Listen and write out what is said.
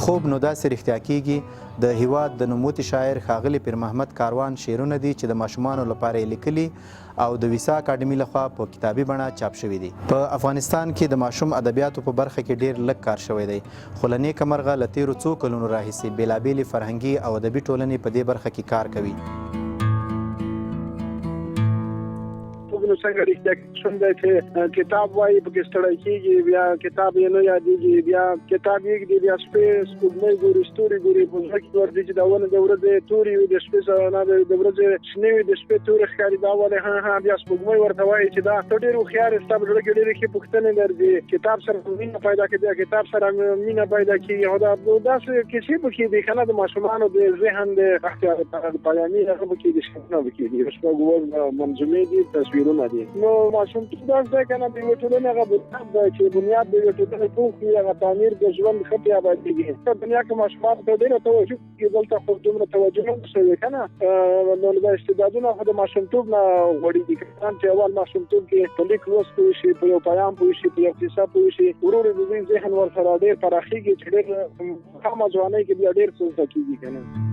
خوب نو داسې رښتیا کېږي د هیواد د نوموتی شاعر ښاغلي پیر محمد کاروان شعرونه دي چې د ماشومانو لپاره یې لیکلي او د ویسا اکاډمي لخوا په کتابي بڼه چاپ شوي دي. په افغانستان کې د ماشوم ادبیاتو په برخه کې ډیر لږ کار شوی دی، خو له نیکه مرغه له تیرو څو کلونو راهیسې بېلابېلې فرهنګي او ادبي ټولنې په دې برخه کې کار کوي. نو څنګه رښتیا څنګه چې کتاب وایي پکې ستړی کېږي، بیا کتاب یې نه یادېږي، بیا کتاب یې بیا شپې سپوږمۍ ګوري، ستوري ګوري، په زړه کې ورځي چې دا ونه د ورځې تورې وي، د شپې سره نه د ورځې شنې وي، د شپې تورې ښکاري، دا ولې بیا سپوږمۍ ورته وایي چې دا ته ډېر هوښیار یې، ستا په زړه کې ډېرې ښې پوښتنې درځي، کتاب سره مینه پیدا کېږي، کتاب سره مینه پیدا کېږي. او دا داسې کیسې پکې دي که نه، د ماشومانو د ذهن د بیاني هغه پکې دي، شعرونه پکې دي، شپږ اووه منظومې دي، تصویرونه دي. نو ماشومتوب داسې دی که نه، د یوې ټولنې هغه بنیاد دی چې بنیاد د یوې ټولنې پوخ وي، هغه تعمیر د ژوند ښه پرې ابادېږي. په دنیا کې ماشومانو ته ډېره توجه کېږي، دلته خو دومره توجه نه شوې که نه، نو دا استعدادونه خو د ماشومتوب نه غوړېږي. که چې اول ماشومتوب کې په لیک لوست پوه شي، په یو پیام پوه شي، په یو کیسه پوه شي، ورو ورو د دوی ذهن ورسره ډېر پراخېږي چې ډېر کمه ځوانۍ کې بیا ډېر څه زده کېږي که نه.